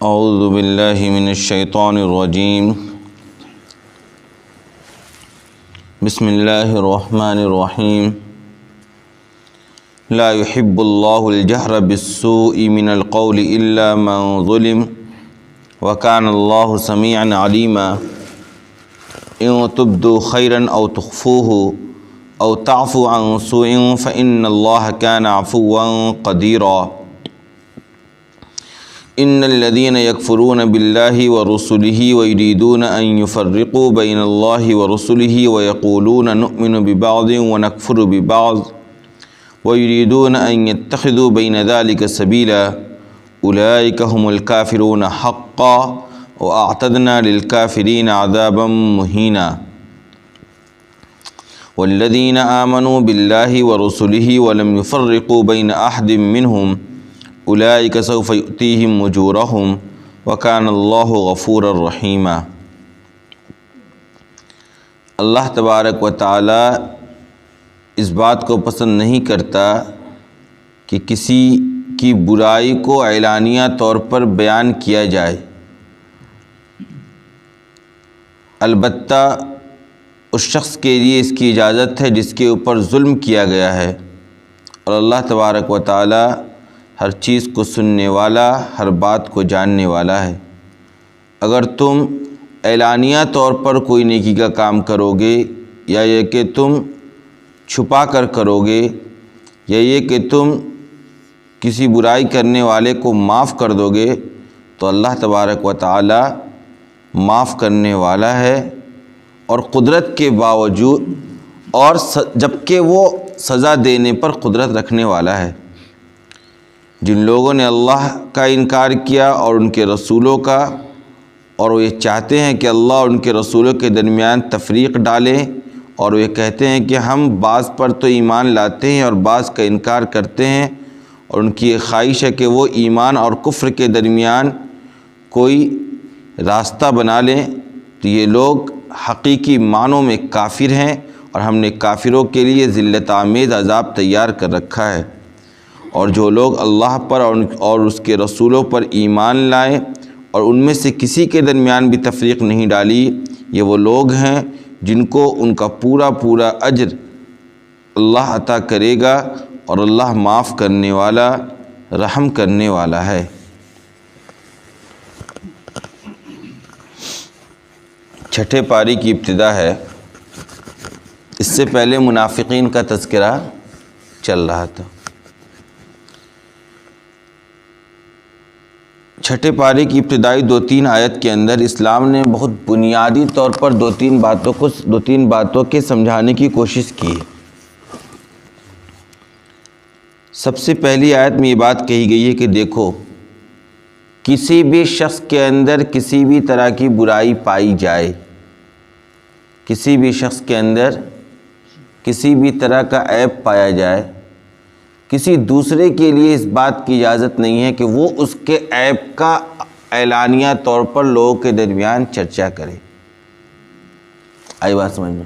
اعوذ باللہ من الشیطان الرجیم بسم اللہ الرحمن الرحیم لا يحب اللہ الجہر بالسوء من القول الا من ظلم وکان اللہ سمیعا علیما ان تبدوا خیرا او تخفوه او تعفوا عن سوء فإن اللہ کان عفوا قدیرا ان الذين يكفرون بالله ورسله ويريدون ان يفرقوا بين الله ورسله ويقولون نؤمن ببعض ونكفر ببعض ويريدون ان يتخذوا بين ذلك سبيلا اولئك هم الكافرون حقا واعتدنا للكافرين عذابا مهينا والذين آمنوا بالله ورسله ولم يفرقوا بين احد منهم اولئک سوف یؤتیہم اجورہم وکان اللہ غفورا رحیما۔ اللہ تبارک و تعالی اس بات کو پسند نہیں کرتا کہ کسی کی برائی کو اعلانیہ طور پر بیان کیا جائے، البتہ اس شخص کے لیے اس کی اجازت ہے جس کے اوپر ظلم کیا گیا ہے، اور اللہ تبارک و تعالی ہر چیز کو سننے والا، ہر بات کو جاننے والا ہے۔ اگر تم اعلانیہ طور پر کوئی نیکی کا کام کرو گے، یا یہ کہ تم چھپا کر کرو گے، یا یہ کہ تم کسی برائی کرنے والے کو معاف کر دو گے، تو اللہ تبارک و تعالی معاف کرنے والا ہے، اور قدرت کے باوجود اور جبکہ وہ سزا دینے پر قدرت رکھنے والا ہے۔ جن لوگوں نے اللہ کا انکار کیا اور ان کے رسولوں کا، اور وہ یہ چاہتے ہیں کہ اللہ اور ان کے رسولوں کے درمیان تفریق ڈالیں، اور وہ یہ کہتے ہیں کہ ہم بعض پر تو ایمان لاتے ہیں اور بعض کا انکار کرتے ہیں، اور ان کی یہ خواہش ہے کہ وہ ایمان اور کفر کے درمیان کوئی راستہ بنا لیں، تو یہ لوگ حقیقی معنوں میں کافر ہیں، اور ہم نے کافروں کے لیے ذلت آمیز عذاب تیار کر رکھا ہے۔ اور جو لوگ اللہ پر اور اس کے رسولوں پر ایمان لائیں اور ان میں سے کسی کے درمیان بھی تفریق نہیں ڈالی، یہ وہ لوگ ہیں جن کو ان کا پورا اجر اللہ عطا کرے گا، اور اللہ معاف کرنے والا، رحم کرنے والا ہے۔ چھٹے پاری کی ابتدا ہے۔ اس سے پہلے منافقین کا تذکرہ چل رہا تھا۔ چھٹے پارے کی ابتدائی 2-3 آیت کے اندر اسلام نے بہت بنیادی طور پر دو تین باتوں کے سمجھانے کی کوشش کی ہے۔ سب سے پہلی آیت میں یہ بات کہی گئی ہے کہ دیکھو، کسی بھی شخص کے اندر کسی بھی طرح کی برائی پائی جائے، کسی بھی شخص کے اندر کسی بھی طرح کا عیب پایا جائے، کسی دوسرے کے لیے اس بات کی اجازت نہیں ہے کہ وہ اس کے عیب کا اعلانیہ طور پر لوگوں کے درمیان چرچا کرے۔ آئی بات سمجھ میں؟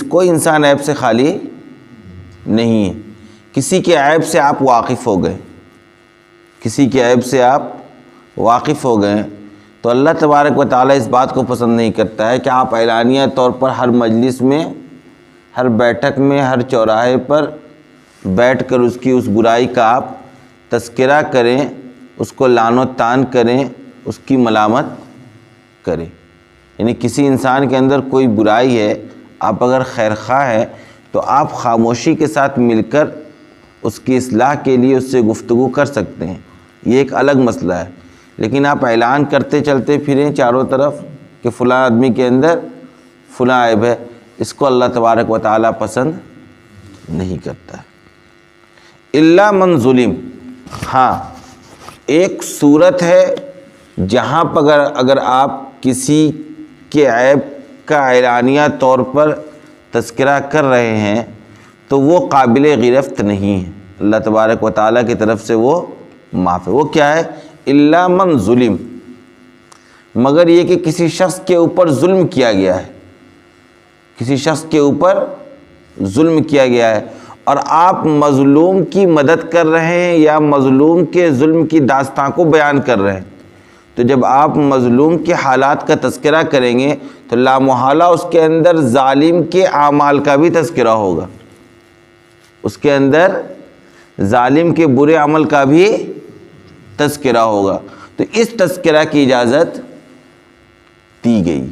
کوئی انسان عیب سے خالی نہیں ہے۔ کسی کے عیب سے آپ واقف ہو گئے، کسی کے عیب سے آپ واقف ہو گئے، تو اللہ تبارک و تعالیٰ اس بات کو پسند نہیں کرتا ہے کہ آپ اعلانیہ طور پر ہر مجلس میں، ہر بیٹھک میں، ہر چوراہے پر بیٹھ کر اس برائی کا آپ تذکرہ کریں، اس کو لعن و طعن کریں، اس کی ملامت کریں۔ یعنی کسی انسان کے اندر کوئی برائی ہے، آپ اگر خیر خواہ ہیں تو آپ خاموشی کے ساتھ مل کر اس کی اصلاح کے لیے اس سے گفتگو کر سکتے ہیں، یہ ایک الگ مسئلہ ہے۔ لیکن آپ اعلان کرتے چلتے پھریں چاروں طرف کہ فلاں آدمی کے اندر فلاں عیب ہے، اس کو اللہ تبارک و تعالیٰ پسند نہیں کرتا ہے۔ الا من ظلم، ہاں ایک صورت ہے جہاں پر اگر آپ کسی کے عیب کا اعلانیہ طور پر تذکرہ کر رہے ہیں تو وہ قابل گرفت نہیں ہے، اللہ تبارک و تعالیٰ کی طرف سے وہ معاف ہے۔ وہ کیا ہے؟ الا من ظلم، مگر یہ کہ کسی شخص کے اوپر ظلم کیا گیا ہے، کسی شخص کے اوپر ظلم کیا گیا ہے، اور آپ مظلوم کی مدد کر رہے ہیں یا مظلوم کے ظلم کی داستان کو بیان کر رہے ہیں، تو جب آپ مظلوم کے حالات کا تذکرہ کریں گے تو لامحالہ اس کے اندر ظالم کے اعمال کا بھی تذکرہ ہوگا، اس کے اندر ظالم کے برے عمل کا بھی تذکرہ ہوگا۔ تو اس تذکرہ کی اجازت دی گئی۔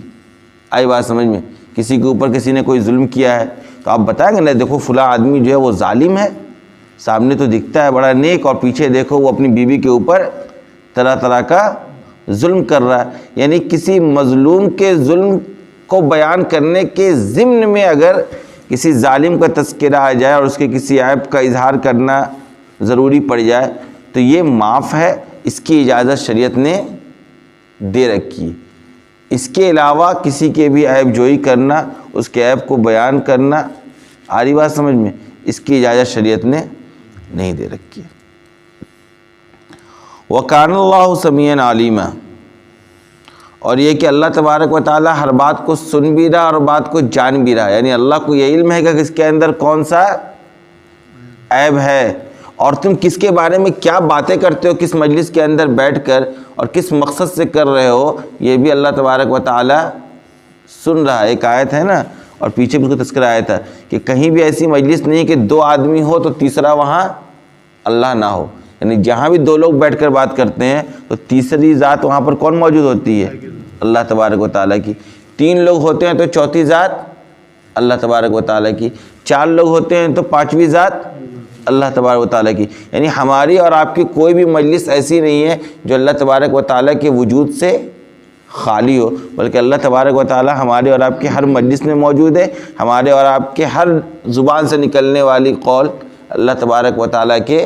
آئی بات سمجھ میں؟ کسی کے اوپر کسی نے کوئی ظلم کیا ہے تو آپ بتائیں گے نا دیکھو فلاں آدمی جو ہے وہ ظالم ہے، سامنے تو دکھتا ہے بڑا نیک، اور پیچھے دیکھو وہ اپنی بیوی کے اوپر طرح طرح کا ظلم کر رہا ہے۔ یعنی کسی مظلوم کے ظلم کو بیان کرنے کے ضمن میں اگر کسی ظالم کا تذکرہ آ جائے اور اس کے کسی عیب کا اظہار کرنا ضروری پڑ جائے تو یہ معاف ہے، اس کی اجازت شریعت نے دے رکھی ہے۔ اس کے علاوہ کسی کے بھی عیب جوئی کرنا، اس کے عیب کو بیان کرنا، آ رہی بات سمجھ میں، اس کی اجازت شریعت نے نہیں دے رکھی ہے۔ وَكَانَ اللَّهُ سَمِيعًا عَلِيمًا، اور یہ کہ اللہ تبارک و تعالیٰ ہر بات کو سن بھی رہا اور بات کو جان بھی رہا، یعنی اللہ کو یہ علم ہے کہ اس کے اندر کون سا عیب ہے، اور تم کس کے بارے میں کیا باتیں کرتے ہو، کس مجلس کے اندر بیٹھ کر اور کس مقصد سے کر رہے ہو، یہ بھی اللہ تبارک و تعالیٰ سن رہا ہے۔ ایک آیت ہے نا، اور پیچھے بھی اس کو تذکرہ آیا تھا کہ کہیں بھی ایسی مجلس نہیں کہ دو آدمی ہو تو تیسرا وہاں اللہ نہ ہو، یعنی جہاں بھی دو لوگ بیٹھ کر بات کرتے ہیں تو تیسری ذات وہاں پر کون موجود ہوتی ہے؟ اللہ تبارک و تعالیٰ کی۔ تین لوگ ہوتے ہیں تو چوتھی ذات اللہ تبارک و تعالیٰ کی، چار لوگ ہوتے ہیں تو پانچویں ذات اللہ تبارک و تعالیٰ کی۔ یعنی ہماری اور آپ کی کوئی بھی مجلس ایسی نہیں ہے جو اللہ تبارک و تعالیٰ کے وجود سے خالی ہو، بلکہ اللہ تبارک و تعالیٰ ہمارے اور آپ کے ہر مجلس میں موجود ہے۔ ہمارے اور آپ کے ہر زبان سے نکلنے والی قول اللہ تبارک و تعالیٰ کے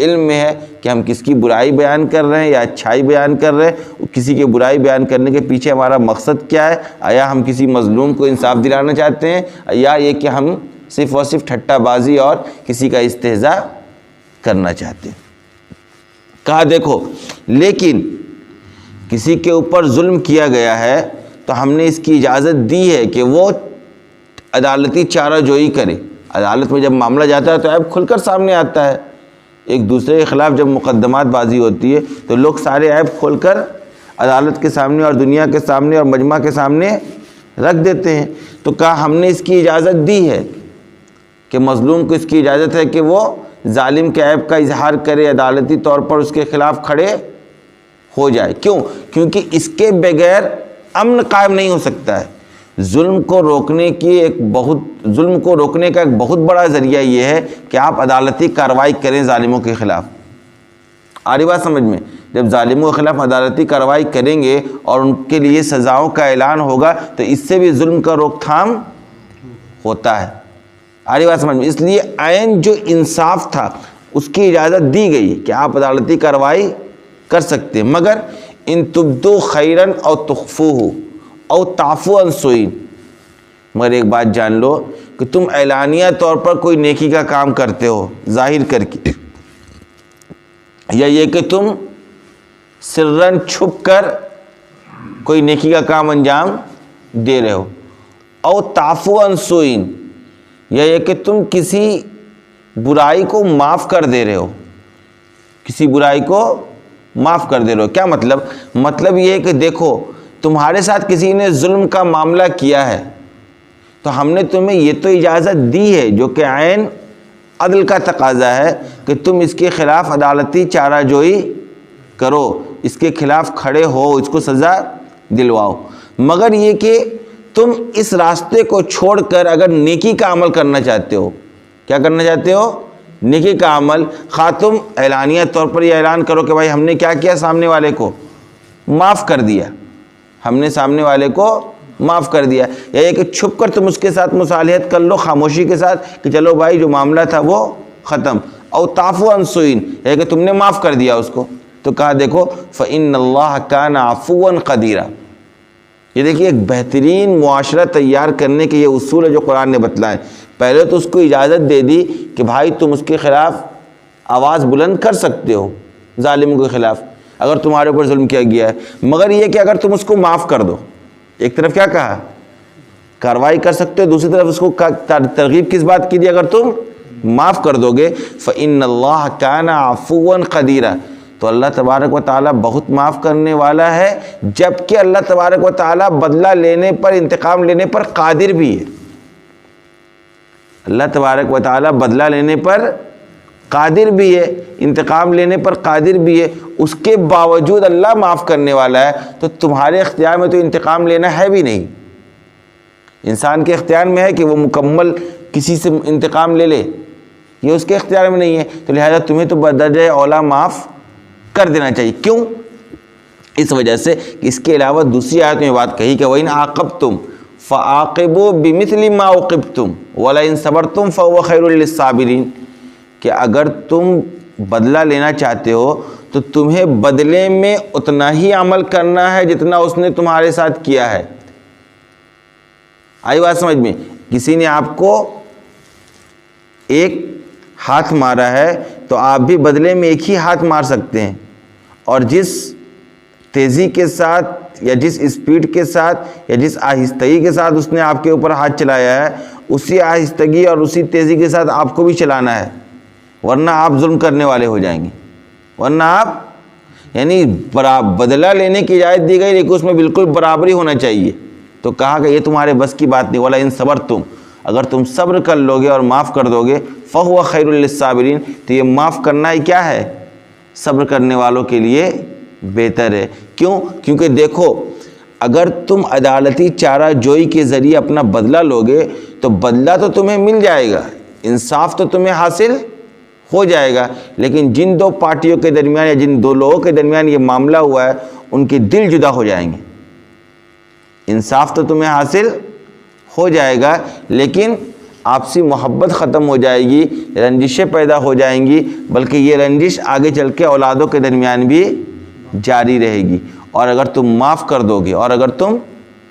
علم میں ہے کہ ہم کس کی برائی بیان کر رہے ہیں یا اچھائی بیان کر رہے ہیں۔ کسی کی برائی بیان کرنے کے پیچھے ہمارا مقصد کیا ہے؟ آیا ہم کسی مظلوم کو انصاف دلانا چاہتے ہیں یا یہ کہ ہم صرف اور صرف ٹھٹا بازی اور کسی کا استہزاء کرنا چاہتے ہیں؟ کہا دیکھو لیکن کسی کے اوپر ظلم کیا گیا ہے تو ہم نے اس کی اجازت دی ہے کہ وہ عدالتی چارہ جوئی کرے۔ عدالت میں جب معاملہ جاتا ہے تو عیب کھل کر سامنے آتا ہے، ایک دوسرے کے خلاف جب مقدمات بازی ہوتی ہے تو لوگ سارے عیب کھول کر عدالت کے سامنے اور دنیا کے سامنے اور مجمع کے سامنے رکھ دیتے ہیں۔ تو کہا ہم نے اس کی اجازت دی ہے کہ مظلوم کو اس کی اجازت ہے کہ وہ ظالم کے عیب کا اظہار کرے، عدالتی طور پر اس کے خلاف کھڑے ہو جائے۔ کیوں؟ کیونکہ اس کے بغیر امن قائم نہیں ہو سکتا ہے۔ ظلم کو روکنے کا ایک بہت بڑا ذریعہ یہ ہے کہ آپ عدالتی کارروائی کریں ظالموں کے خلاف۔ آ رہی بات سمجھ میں؟ جب ظالموں کے خلاف عدالتی کارروائی کریں گے اور ان کے لیے سزاؤں کا اعلان ہوگا تو اس سے بھی ظلم کا روک تھام ہوتا ہے۔ آ رہی بات سمجھ میں؟ اس لیے عین جو انصاف تھا اس کی اجازت دی گئی کہ آپ عدالتی کارروائی کر سکتے ہیں، مگر ان تبدو خیرن او تخفوہ او تعفو عن سوء، مگر ایک بات جان لو کہ تم اعلانیہ طور پر کوئی نیکی کا کام کرتے ہو ظاہر کر کے، یا یہ کہ تم سرن چھپ کر کوئی نیکی کا کام انجام دے رہے ہو، او تعفو عن سوء، یا یہ کہ تم کسی برائی کو معاف کر دے رہے ہو، کسی برائی کو معاف کر دے رہے ہو۔ کیا مطلب؟ مطلب یہ ہے کہ دیکھو تمہارے ساتھ کسی نے ظلم کا معاملہ کیا ہے تو ہم نے تمہیں یہ تو اجازت دی ہے جو کہ عین عدل کا تقاضا ہے کہ تم اس کے خلاف عدالتی چارہ جوئی کرو، اس کے خلاف کھڑے ہو، اس کو سزا دلواؤ، مگر یہ کہ تم اس راستے کو چھوڑ کر اگر نیکی کا عمل کرنا چاہتے ہو، کیا کرنا چاہتے ہو؟ نیکی کا عمل، خواہ تم اعلانیہ طور پر یہ اعلان کرو کہ بھائی ہم نے کیا کیا، سامنے والے کو معاف کر دیا، ہم نے سامنے والے کو معاف کر دیا، یا یہ کہ چھپ کر تم اس کے ساتھ مصالحت کر لو خاموشی کے ساتھ کہ چلو بھائی جو معاملہ تھا وہ ختم، او تعفو عن سوء، یا کہ تم نے معاف کر دیا اس کو۔ تو کہا دیکھو فإن اللہ کان عفوا قدیرا، یہ دیکھیے ایک بہترین معاشرہ تیار کرنے کے یہ اصول ہے جو قرآن نے بتلائے۔ پہلے تو اس کو اجازت دے دی کہ بھائی تم اس کے خلاف آواز بلند کر سکتے ہو ظالموں کے خلاف اگر تمہارے اوپر ظلم کیا گیا ہے، مگر یہ کہ اگر تم اس کو معاف کر دو، ایک طرف کیا کہا کارروائی کر سکتے ہو، دوسری طرف اس کو ترغیب کس بات کی دی؟ اگر تم معاف کر دو گے فإن اللہ کان عفوا قدیرا، تو اللہ تبارک و تعالیٰ بہت معاف کرنے والا ہے، جبکہ اللہ تبارک و تعالیٰ بدلہ لینے پر، انتقام لینے پر قادر بھی ہے۔ اللہ تبارک و تعالیٰ بدلہ لینے پر قادر بھی ہے، انتقام لینے پر قادر بھی ہے، اس کے باوجود اللہ معاف کرنے والا ہے۔ تو تمہارے اختیار میں تو انتقام لینا ہے بھی نہیں، انسان کے اختیار میں ہے کہ وہ مکمل کسی سے انتقام لے لے، یہ اس کے اختیار میں نہیں ہے، تو لہذا تمہیں تو بدرجہ اولا معاف کر دینا چاہیے۔ کیوں؟ اس وجہ سے کہ اس کے علاوہ دوسری آیت میں بات کہی کہ وَإِنْ عَاقَبْتُمْ فَعَاقِبُوا بِمِثْلِ مَا عُوقِبْتُمْ وَلَئِنْ صَبَرْتُمْ فَهُوَ خَيْرٌ لِلصَّابِرِينَ، کہ اگر تم بدلہ لینا چاہتے ہو تو تمہیں بدلے میں اتنا ہی عمل کرنا ہے جتنا اس نے تمہارے ساتھ کیا ہے۔ آئی بات سمجھ میں؟ کسی نے آپ کو ایک ہاتھ مارا ہے تو آپ بھی بدلے میں ایک ہی ہاتھ مار سکتے ہیں، اور جس تیزی کے ساتھ یا جس اسپیڈ کے ساتھ یا جس آہستگی کے ساتھ اس نے آپ کے اوپر ہاتھ چلایا ہے، اسی آہستگی اور اسی تیزی کے ساتھ آپ کو بھی چلانا ہے، ورنہ آپ ظلم کرنے والے ہو جائیں گے، ورنہ آپ یعنی بدلہ لینے کی اجازت دی گئی لیکن اس میں بالکل برابری ہونا چاہیے۔ تو کہا کہ یہ تمہارے بس کی بات نہیں، وَلَئِن صَبَرْتُمْ، اگر تم صبر کر لو گے اور معاف کر دو گے فَهُوَ خَيْرٌ لِلصَّابِرِينَ، تو یہ معاف کرنا ہی کیا ہے؟ صبر کرنے والوں کے لیے بہتر ہے۔ کیوں؟ کیونکہ دیکھو اگر تم عدالتی چارہ جوئی کے ذریعے اپنا بدلہ لوگے تو بدلہ تو تمہیں مل جائے گا، انصاف تو تمہیں حاصل ہو جائے گا، لیکن جن دو پارٹیوں کے درمیان یا جن دو لوگوں کے درمیان یہ معاملہ ہوا ہے ان کے دل جدا ہو جائیں گے۔ انصاف تو تمہیں حاصل ہو جائے گا لیکن آپسی محبت ختم ہو جائے گی، رنجشیں پیدا ہو جائیں گی، بلکہ یہ رنجش آگے چل کے اولادوں کے درمیان بھی جاری رہے گی۔ اور اگر تم معاف کر دو گے، اور اگر تم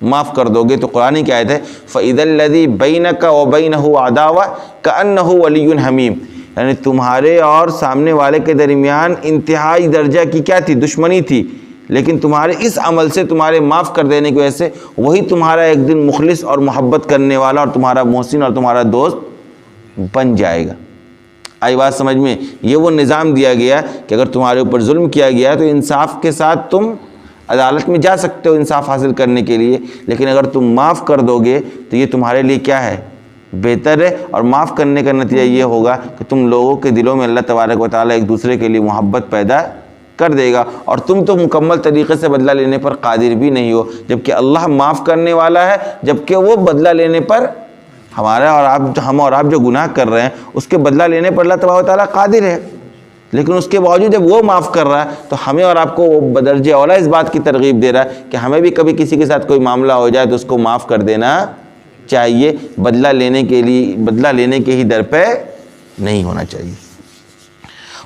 معاف کر دو گے تو قرآن کی آیت ہے فَإِذَا الَّذِي بَيْنَكَ وَبَيْنَهُ عَدَاوَةٌ كَأَنَّهُ وَلِيٌّ حَمِيمٌ، یعنی تمہارے اور سامنے والے کے درمیان انتہائی درجہ کی کیا تھی؟ دشمنی تھی، لیکن تمہارے اس عمل سے، تمہارے معاف کر دینے کی وجہ سے وہی تمہارا ایک دن مخلص اور محبت کرنے والا اور تمہارا محسن اور تمہارا دوست بن جائے گا۔ آئی بات سمجھ میں؟ یہ وہ نظام دیا گیا کہ اگر تمہارے اوپر ظلم کیا گیا تو انصاف کے ساتھ تم عدالت میں جا سکتے ہو انصاف حاصل کرنے کے لیے، لیکن اگر تم معاف کر دو گے تو یہ تمہارے لیے کیا ہے؟ بہتر ہے۔ اور معاف کرنے کا نتیجہ یہ ہوگا کہ تم لوگوں کے دلوں میں اللہ تبارک و تعالیٰ ایک دوسرے کے لیے محبت پیدا کر دے گا، اور تم تو مکمل طریقے سے بدلہ لینے پر قادر بھی نہیں ہو، جبکہ اللہ معاف کرنے والا ہے، جبکہ وہ بدلہ لینے پر ہم اور آپ جو گناہ کر رہے ہیں اس کے بدلہ لینے پر اللہ تبارک و تعالیٰ قادر ہے، لیکن اس کے باوجود جب وہ معاف کر رہا ہے تو ہمیں اور آپ کو وہ بدرجہ اولا اس بات کی ترغیب دے رہا ہے کہ ہمیں بھی کبھی کسی کے ساتھ کوئی معاملہ ہو جائے تو اس کو معاف کر دینا چاہیے، بدلہ لینے کے ہی در پہ نہیں ہونا چاہیے۔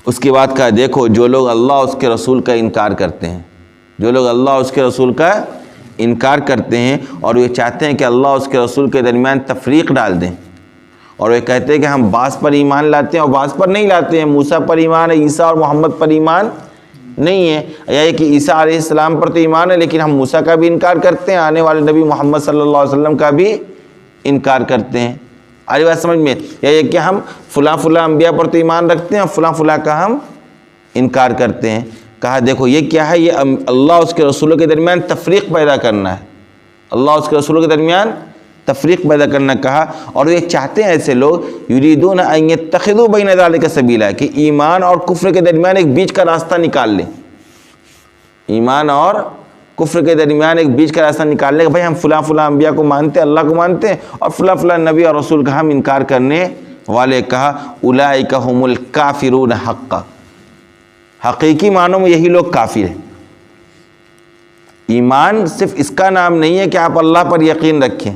اس کے بعد کہا دیکھو جو لوگ اللہ اس کے رسول کا انکار کرتے ہیں، جو لوگ اللہ اس کے رسول کا انکار کرتے ہیں اور وہ چاہتے ہیں کہ اللہ اس کے رسول کے درمیان تفریق ڈال دیں، اور وہ کہتے ہیں کہ ہم بعض پر ایمان لاتے ہیں اور بعض پر نہیں لاتے ہیں، موسیٰ پر ایمان ہے، عیسیٰ اور محمد پر ایمان نہیں ہے، یا یہ کہ عیسیٰ علیہ السلام پر تو ایمان ہے لیکن ہم موسیٰ کا بھی انکار کرتے ہیں، آنے والے نبی محمد صلی اللہ علیہ وسلم کا بھی انکار کرتے ہیں۔ آج بات سمجھ میں؟ یا یہ کہ ہم فلاں انبیاء پر تو ایمان رکھتے ہیں اور فلاں کا ہم انکار کرتے ہیں۔ کہا دیکھو یہ کیا ہے؟ یہ اللہ اس کے رسولوں کے درمیان تفریق پیدا کرنا ہے، اللہ اس کے رسولوں کے درمیان تفریق پیدا کرنا کہا، اور یہ چاہتے ہیں ایسے لوگ یریدون ان یتخذوا بین ذلک سبیلا، کہ ایمان اور کفر کے درمیان ایک بیچ کا راستہ نکال لیں، ایمان اور کفر کے درمیان ایک بیچ کا راستہ نکال لیں کہ بھائی ہم فلاں انبیاء کو مانتے ہیں، اللہ کو مانتے ہیں، اور فلاں نبی اور رسول کا ہم انکار کرنے والے۔ کہا اولئک هم الکافرون حقا، حقیقی معنوں میں یہی لوگ کافر ہیں۔ ایمان صرف اس کا نام نہیں ہے کہ آپ اللہ پر یقین رکھیں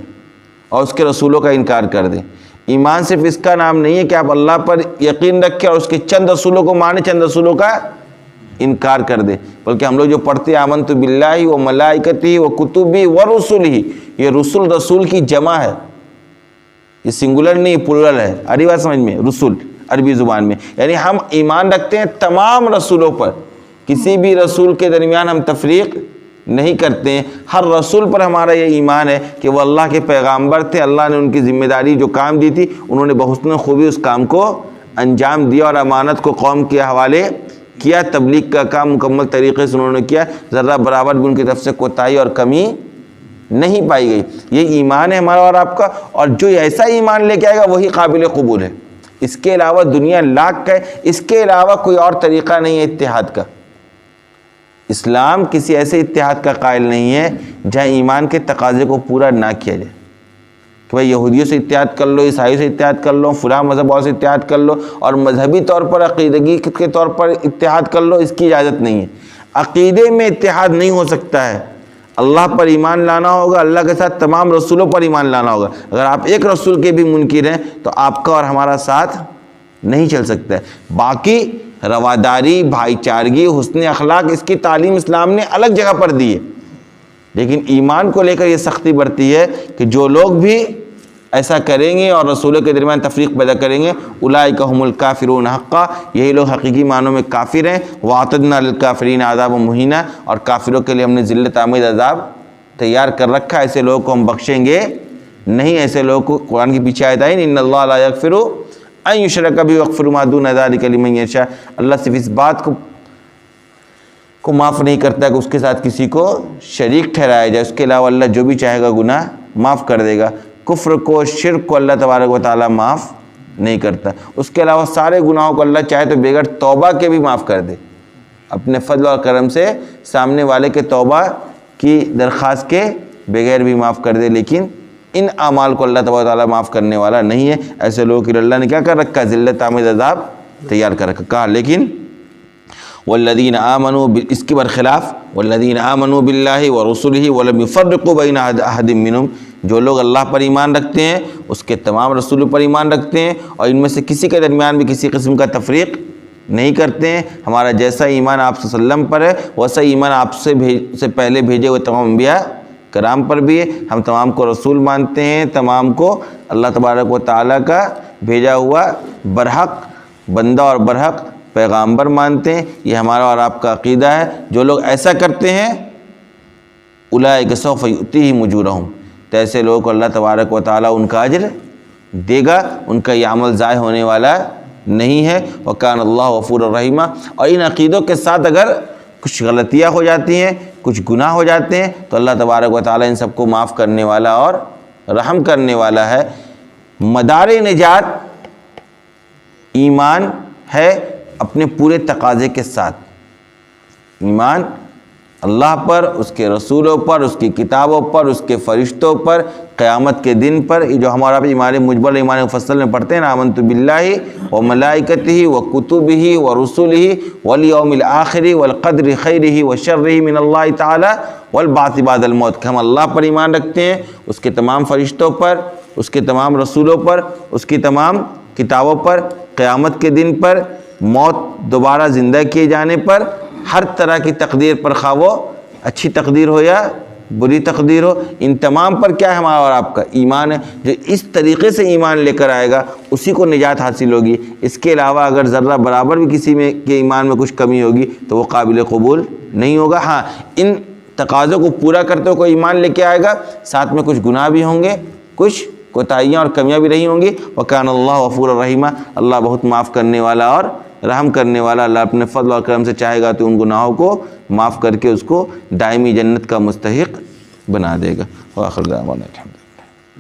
اور اس کے رسولوں کا انکار کر دیں، ایمان صرف اس کا نام نہیں ہے کہ آپ اللہ پر یقین رکھیں اور اس کے چند رسولوں کو مانیں، چند رسولوں کا انکار کر دیں، بلکہ ہم لوگ جو پڑھتے ہیں آمنت باللہ و ملائکتہ و کتبہ و رسلہ، یہ رسول کی جمع ہے، یہ سنگولر نہیں پلورل ہے۔ عربی بات سمجھ میں؟ رسول عربی زبان میں یعنی ہم ایمان رکھتے ہیں تمام رسولوں پر، کسی بھی رسول کے درمیان ہم تفریق نہیں کرتے ہیں۔ ہر رسول پر ہمارا یہ ایمان ہے کہ وہ اللہ کے پیغامبر تھے، اللہ نے ان کی ذمہ داری جو کام دی تھی انہوں نے بحسن خوبی اس کام کو انجام دیا اور امانت کو قوم کے حوالے کیا، تبلیغ کا کام مکمل طریقے سے انہوں نے کیا، ذرہ برابر بھی ان کی طرف سے کوتاہی اور کمی نہیں پائی گئی۔ یہ ایمان ہے ہمارا اور آپ کا، اور جو ایسا ایمان لے کے آئے گا وہی قابل قبول ہے۔ اس کے علاوہ دنیا لاکھ کا ہے، اس کے علاوہ کوئی اور طریقہ نہیں ہے اتحاد کا۔ اسلام کسی ایسے اتحاد کا قائل نہیں ہے جہاں ایمان کے تقاضے کو پورا نہ کیا جائے کہ بھائی یہودیوں سے اتحاد کر لو، عیسائیوں سے اتحاد کر لو، فلاں مذہب والوں سے اتحاد کر لو اور مذہبی طور پر عقیدگی کے طور پر اتحاد کر لو، اس کی اجازت نہیں ہے۔ عقیدے میں اتحاد نہیں ہو سکتا ہے، اللہ پر ایمان لانا ہوگا، اللہ کے ساتھ تمام رسولوں پر ایمان لانا ہوگا۔ اگر آپ ایک رسول کے بھی منکر ہیں تو آپ کا اور ہمارا ساتھ نہیں چل سکتا ہے۔ باقی رواداری، بھائی چارگی، حسن اخلاق، اس کی تعلیم اسلام نے الگ جگہ پر دی ہے، لیکن ایمان کو لے کر یہ سختی برتی ہے کہ جو لوگ بھی ایسا کریں گے اور رسولوں کے درمیان تفریق پیدا کریں گے، اولئک هم الکافرون حقا، یہی لوگ حقیقی معنوں میں کافر ہیں۔ واعتدنا للکافرین عذابا مہینا، اور کافروں کے لیے ہم نے ذلت آمیز عذاب تیار کر رکھا ہے، ایسے لوگوں کو ہم بخشیں گے نہیں۔ ایسے لوگوں کو قرآن کی پیچھے آیت آئی، ان اللہ لا یغفر ان یشرک بہ ویغفر ما دون ذلک لمن یشاء، اللہ صرف اس بات کو معاف نہیں کرتا کہ اس کے ساتھ کسی کو شریک ٹھہرایا جائے، اس کے علاوہ اللہ جو بھی چاہے گا گناہ معاف کر دے گا۔ کفر کو، شرک کو اللہ تبارک و تعالیٰ معاف نہیں کرتا، اس کے علاوہ سارے گناہوں کو اللہ چاہے تو بغیر توبہ کے بھی معاف کر دے، اپنے فضل اور کرم سے سامنے والے کے توبہ کی درخواست کے بغیر بھی معاف کر دے، لیکن ان اعمال کو اللہ تبارک و تعالیٰ معاف کرنے والا نہیں ہے۔ ایسے لوگوں کے لیے اللہ نے کیا کر رکھا ہے؟ ذلت آمیز عذاب تیار کر رکھا۔ کہا لیکن والذین آمنوا، اس کے برخلاف والذین آمنوا باللہ ورسلہ ولم یفرقوا بین احد منہم، جو لوگ اللہ پر ایمان رکھتے ہیں، اس کے تمام رسولوں پر ایمان رکھتے ہیں اور ان میں سے کسی کے درمیان بھی کسی قسم کا تفریق نہیں کرتے ہیں۔ ہمارا جیسا ایمان آپ صلی اللہ علیہ وسلم پر ہے ویسا ایمان آپ سے پہلے بھیجے ہوئے تمام انبیاء کرام پر بھی ہے۔ ہم تمام کو رسول مانتے ہیں، تمام کو اللہ تبارک و تعالیٰ کا بھیجا ہوا برحق بندہ اور برحق پیغامبر مانتے ہیں۔ یہ ہمارا اور آپ کا عقیدہ ہے۔ جو لوگ ایسا کرتے ہیں اولئک سوف یؤتیہم اجورہم، تو ایسے لوگوں کو اللہ تبارک و تعالیٰ ان کا اجر دے گا، ان کا یہ عمل ضائع ہونے والا نہیں ہے۔ وکان اللہ غفور الرحیم، اور ان عقیدوں کے ساتھ اگر کچھ غلطیاں ہو جاتی ہیں، کچھ گناہ ہو جاتے ہیں تو اللہ تبارک و تعالیٰ ان سب کو معاف کرنے والا اور رحم کرنے والا ہے۔ مدار نجات ایمان ہے اپنے پورے تقاضے کے ساتھ، ایمان اللہ پر، اس کے رسولوں پر، اس کی کتابوں پر، اس کے فرشتوں پر، قیامت کے دن پر، جو ہمارا ایمان مجمل ایمان مفصل میں پڑھتے ہیں نا، آمنت باللہ وملائکتہ وکتبہ ورسلہ والیوم الآخر والقدر خیرہ وشرہ من اللہ تعالی والبعث بعد الموت، کہ ہم اللہ پر ایمان رکھتے ہیں، اس کے تمام فرشتوں پر، اس کے تمام رسولوں پر، اس کی تمام کتابوں پر، قیامت کے دن پر، موت دوبارہ زندہ کیے جانے پر، ہر طرح کی تقدیر پر، خواہ وہ اچھی تقدیر ہو یا بری تقدیر ہو، ان تمام پر کیا ہے ہمارا اور آپ کا ایمان ہے۔ جو اس طریقے سے ایمان لے کر آئے گا اسی کو نجات حاصل ہوگی۔ اس کے علاوہ اگر ذرہ برابر بھی کسی میں کے ایمان میں کچھ کمی ہوگی تو وہ قابل قبول نہیں ہوگا۔ ہاں، ان تقاضوں کو پورا کرتے ہوئے کوئی ایمان لے کے آئے گا، ساتھ میں کچھ گناہ بھی ہوں گے، کچھ کوتاہیاں اور کمیاں بھی رہی ہوں گی۔ وکان اللہ غفور الرحیم، اللہ بہت معاف کرنے والا اور رحم کرنے والا۔ اللہ اپنے فضل اور کرم سے چاہے گا تو ان گناہوں کو معاف کر کے اس کو دائمی جنت کا مستحق بنا دے گا۔ وآخر دعوانا الحمد للہ۔